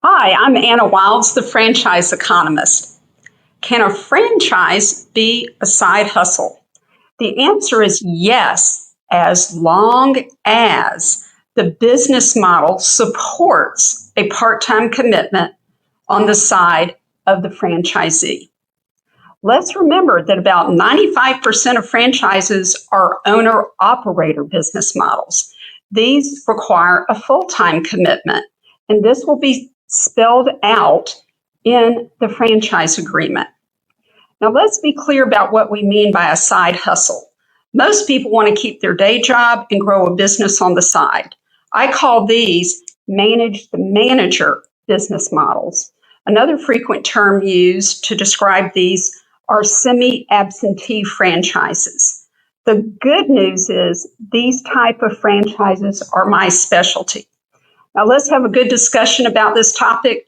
Hi, I'm Anna Wilds, the franchise economist. Can a franchise be a side hustle? The answer is yes, as long as the business model supports a part time commitment on the side of the franchisee. Let's remember that about 95% of franchises are owner operator business models. These require a full time commitment, and this will be spelled out in the franchise agreement. Now, let's be clear about what we mean by a side hustle. Most people want to keep their day job and grow a business on the side. I call these manage the manager business models. Another frequent term used to describe these are semi-absentee franchises. The good news is these type of franchises are my specialty. Now let's have a good discussion about this topic.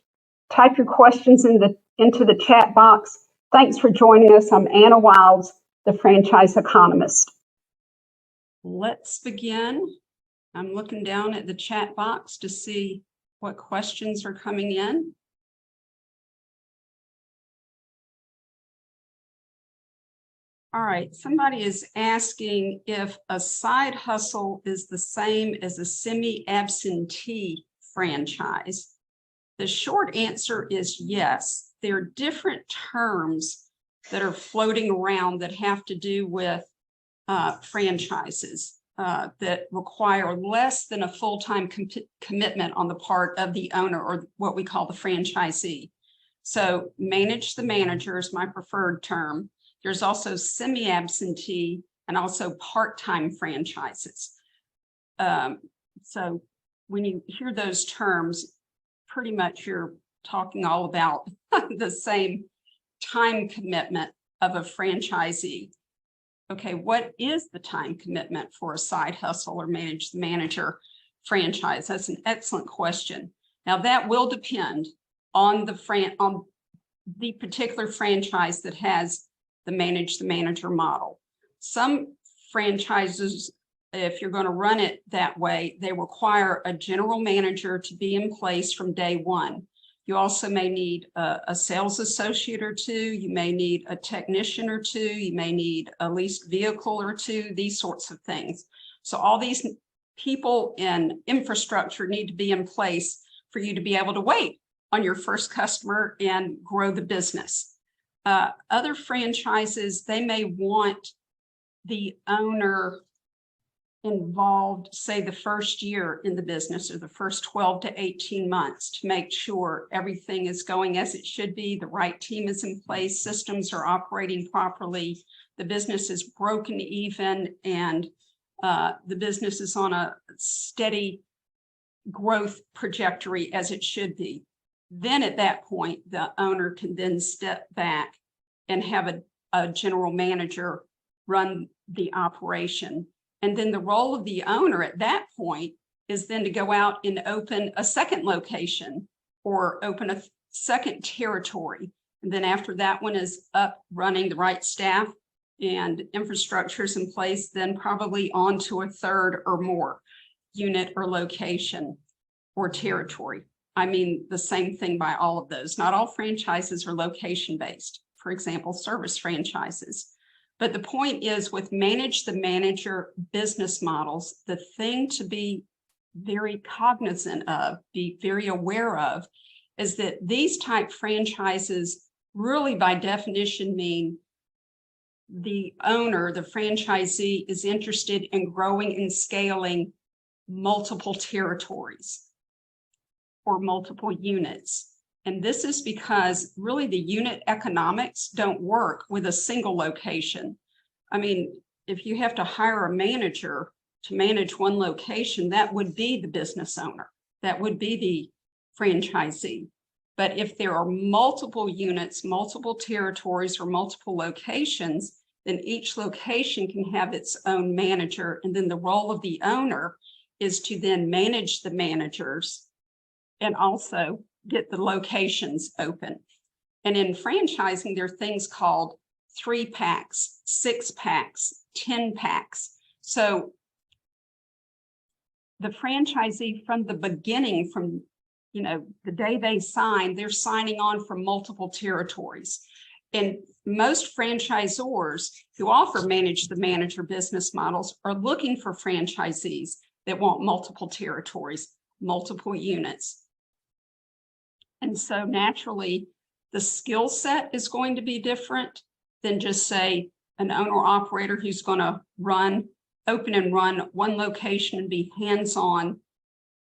Type your questions into the chat box. Thanks for joining us. I'm Anna Wilds, the franchise economist. Let's begin. I'm looking down at the chat box to see what questions are coming in. All right, somebody is asking if a side hustle is the same as a semi-absentee franchise. The short answer is yes. There are different terms that are floating around that have to do with franchises that require less than a full-time commitment on the part of the owner, or what we call the franchisee. So manage the manager is my preferred term. There's also semi-absentee and also part-time franchises. So when you hear those terms, pretty much you're talking all about the same time commitment of a franchisee. Okay, what is the time commitment for a side hustle or manage the manager franchise? That's an excellent question. Now that will depend on the particular franchise that has the manage the manager model. Some franchises, if you're going to run it that way, they require a general manager to be in place from day one. You also may need a sales associate or two. You may need a technician or two. You may need a leased vehicle or two, these sorts of things. So all these people and infrastructure need to be in place for you to be able to wait on your first customer and grow the business. Other franchises, they may want the owner involved, say, the first year in the business or the first 12 to 18 months to make sure everything is going as it should be, the right team is in place, systems are operating properly, the business is broken even, and the business is on a steady growth trajectory as it should be. Then at that point, the owner can then step back and have a general manager run the operation. And then the role of the owner at that point is then to go out and open a second location or open a second territory. And then after that one is up running, the right staff and infrastructure is in place, then probably on to a third or more unit or location or territory. I mean, the same thing by all of those. Not all franchises are location-based. For example, service franchises. But the point is, with manage the manager business models, the thing to be very cognizant of, be very aware of, is that these type franchises really by definition mean the owner, the franchisee, is interested in growing and scaling multiple territories or multiple units. And this is because really the unit economics don't work with a single location. I mean, if you have to hire a manager to manage one location, that would be the business owner. That would be the franchisee. But if there are multiple units, multiple territories, or multiple locations, then each location can have its own manager. And then the role of the owner is to then manage the managers and also get the locations open. And in franchising, there are things called 3-packs, 6-packs, 10-packs. So the franchisee from the beginning, from the day they sign, they're signing on for multiple territories. And most franchisors who offer manage the manager business models are looking for franchisees that want multiple territories, multiple units. And so naturally, the skill set is going to be different than just say an owner operator who's going to open and run one location and be hands-on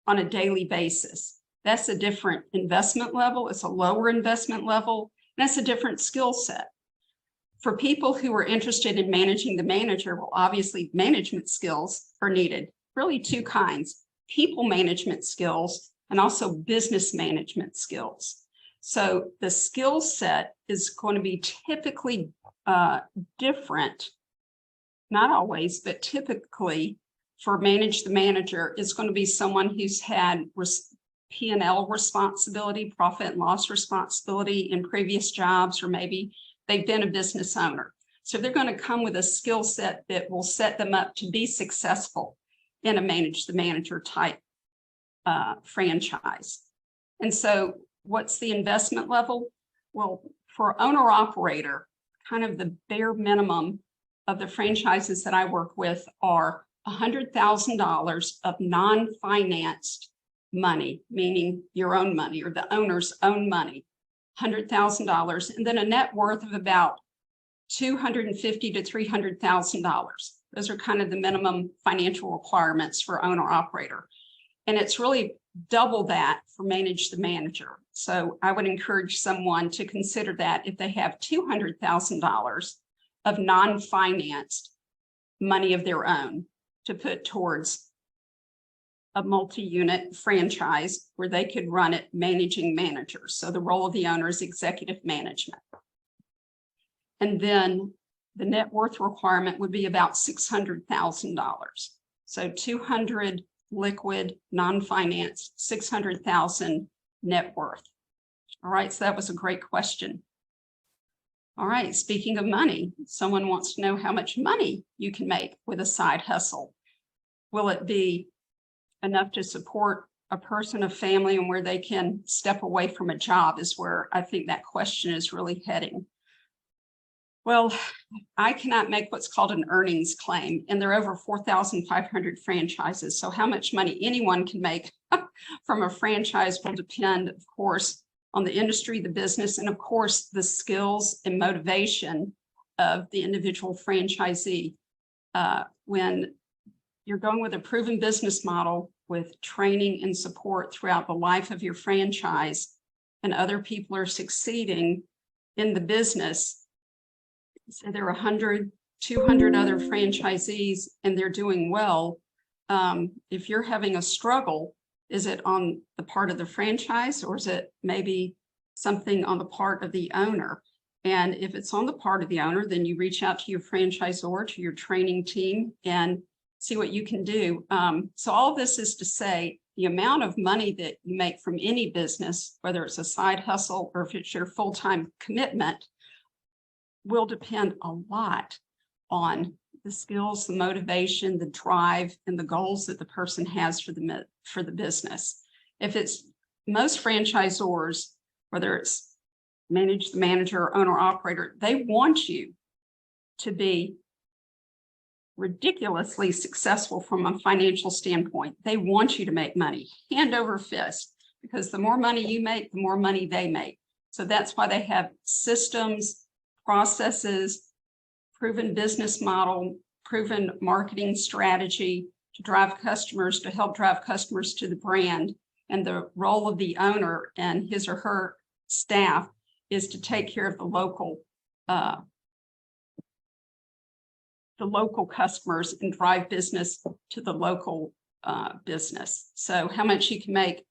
on a daily basis. That's a different investment level. It's a lower investment level. And that's a different skill set. For people who are interested in managing the manager, well, obviously management skills are needed. Really two kinds: people management skills and also business management skills. So the skill set is going to be typically different, not always, but typically for manage the manager is going to be someone who's had P&L responsibility, profit and loss responsibility in previous jobs, or maybe they've been a business owner. So they're going to come with a skill set that will set them up to be successful in a manage the manager type franchise. And so what's the investment level? Well, for owner operator, kind of the bare minimum of the franchises that I work with are $100,000 of non-financed money, meaning your own money or the owner's own money, $100,000, and then a net worth of about $250,000 to $300,000. Those are kind of the minimum financial requirements for owner operator. And it's really double that for manage the manager. So I would encourage someone to consider that if they have $200,000 of non-financed money of their own to put towards a multi-unit franchise where they could run it managing managers. So the role of the owner is executive management. And then the net worth requirement would be about $600,000. So 200 liquid, non-finance, 600,000 net worth. All right, so that was a great question. All right, speaking of money, someone wants to know how much money you can make with a side hustle. Will it be enough to support a person, a family, and where they can step away from a job is where I think that question is really heading. Well, I cannot make what's called an earnings claim, and there are over 4,500 franchises. So how much money anyone can make from a franchise will depend, of course, on the industry, the business, and of course, the skills and motivation of the individual franchisee. When you're going with a proven business model with training and support throughout the life of your franchise, and other people are succeeding in the business, so there are 100, 200 other franchisees and they're doing well. If you're having a struggle, is it on the part of the franchise, or is it maybe something on the part of the owner? And if it's on the part of the owner, then you reach out to your franchisor, to your training team, and see what you can do. So all of this is to say the amount of money that you make from any business, whether it's a side hustle or if it's your full-time commitment, will depend a lot on the skills, the motivation, the drive, and the goals that the person has for the business. If it's most franchisors, whether it's manage the manager or owner operator, they want you to be ridiculously successful from a financial standpoint. They want you to make money hand over fist, because the more money you make, the more money they make. So that's why they have systems, processes, proven business model, proven marketing strategy to drive customers, to help drive customers to the brand. And the role of the owner and his or her staff is to take care of the local customers and drive business to the local business. So how much you can make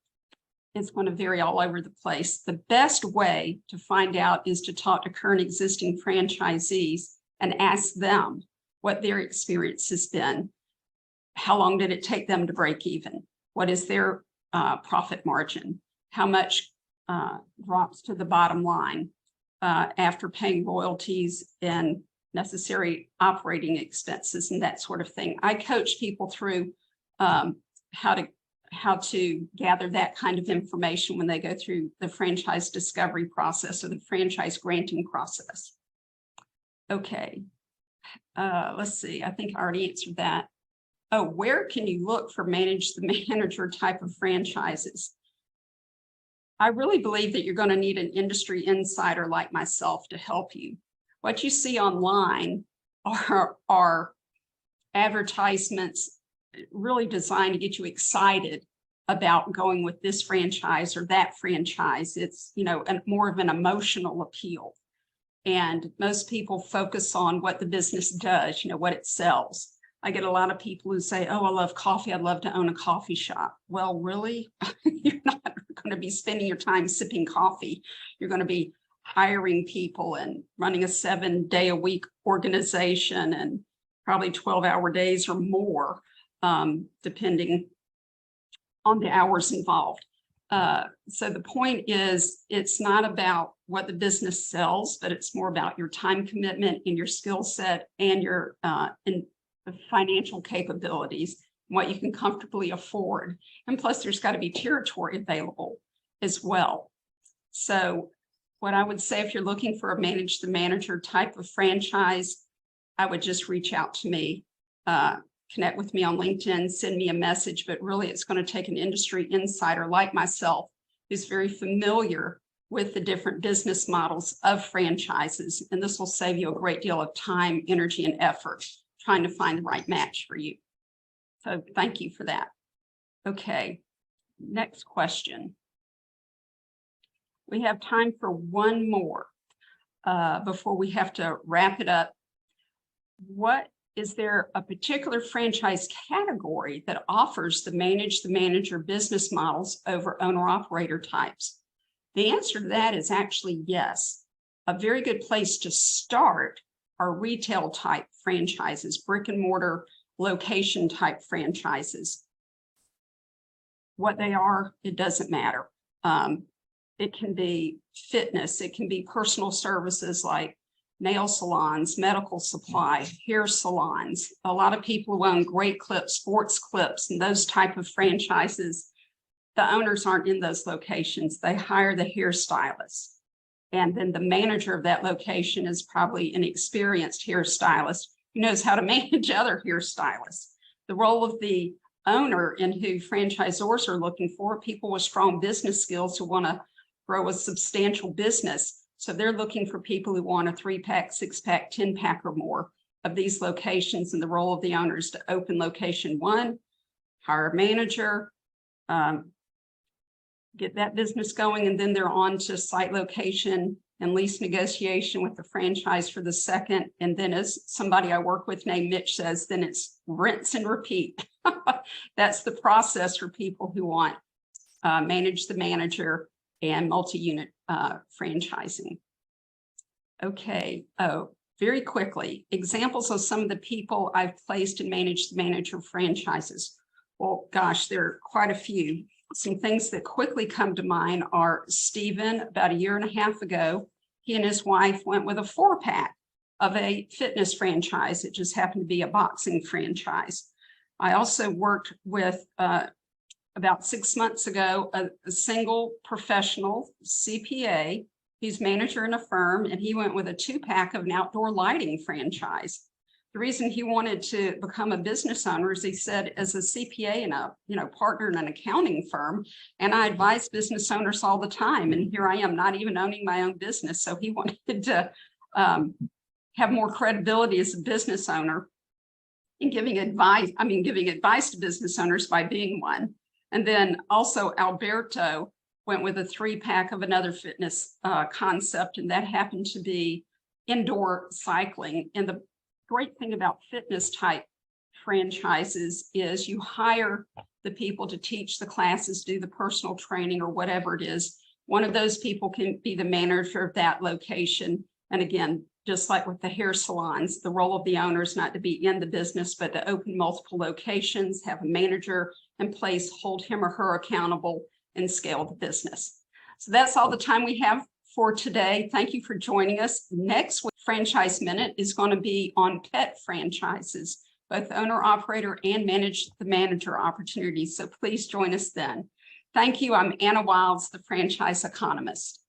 is going to vary all over the place. The best way to find out is to talk to current existing franchisees and ask them what their experience has been. How long did it take them to break even? What is their profit margin? How much drops to the bottom line after paying royalties and necessary operating expenses and that sort of thing? I coach people through how how to gather that kind of information when they go through the franchise discovery process or the franchise granting process. Okay, let's see, I think I already answered that. Oh, where can you look for manage the manager type of franchises? I really believe that you're going to need an industry insider like myself to help you. What you see online are advertisements really designed to get you excited about going with this franchise or that franchise. It's, you know, more of an emotional appeal. And most people focus on what the business does, you know, what it sells. I get a lot of people who say, oh, I love coffee. I'd love to own a coffee shop. Well, really? You're not going to be spending your time sipping coffee. You're going to be hiring people and running a 7-day-a-week organization and probably 12-hour days or more, depending on the hours involved. So the point is, it's not about what the business sells, but it's more about your time commitment and your skill set and your financial capabilities, what you can comfortably afford. And plus, there's got to be territory available as well. So what I would say, if you're looking for a manage the manager type of franchise, I would just reach out to me, connect with me on LinkedIn, send me a message. But really, it's going to take an industry insider like myself who's very familiar with the different business models of franchises. And this will save you a great deal of time, energy, and effort trying to find the right match for you. So thank you for that. Okay, next question. We have time for one more before we have to wrap it up. Is there a particular franchise category that offers the manage the manager business models over owner-operator types? The answer to that is actually yes. A very good place to start are retail type franchises, brick and mortar location type franchises. What they are, it doesn't matter. It can be fitness, it can be personal services like nail salons, medical supply, hair salons. A lot of people who own Great Clips, Sports Clips, and those type of franchises, the owners aren't in those locations. They hire the hairstylist. And then the manager of that location is probably an experienced hairstylist who knows how to manage other hairstylists. The role of the owner and who franchisors are looking for, people with strong business skills who want to grow a substantial business. So they're looking for people who want a 3-pack, 6-pack, 10-pack or more of these locations. And the role of the owner is to open location 1, hire a manager, get that business going, and then they're on to site location and lease negotiation with the franchise for the second. And then, as somebody I work with named Mitch says, then it's rinse and repeat. That's the process for people who want manage the manager and multi-unit franchising. Okay, very quickly, examples of some of the people I've placed in manage the manager franchises. Well, gosh, there are quite a few. Some things that quickly come to mind are Stephen, about 1.5 years ago, he and his wife went with a 4-pack of a fitness franchise. It just happened to be a boxing franchise. I also worked with, about 6 months ago, a single professional CPA. He's manager in a firm, and he went with a 2-pack of an outdoor lighting franchise. The reason he wanted to become a business owner is he said, as a CPA and a partner in an accounting firm, and I advise business owners all the time, and here I am not even owning my own business. So he wanted to have more credibility as a business owner and giving advice to business owners by being one. And then also Alberto went with a 3-pack of another fitness concept, and that happened to be indoor cycling. And the great thing about fitness type franchises is you hire the people to teach the classes, do the personal training or whatever it is. One of those people can be the manager of that location. And again, just like with the hair salons, the role of the owner is not to be in the business, but to open multiple locations, have a manager in place, hold him or her accountable, and scale the business. So that's all the time we have for today. Thank you for joining us. Next week, Franchise Minute is going to be on pet franchises. both owner, operator, and manage the manager opportunities. So please join us then. Thank you. I'm Anna Wilds, the franchise economist.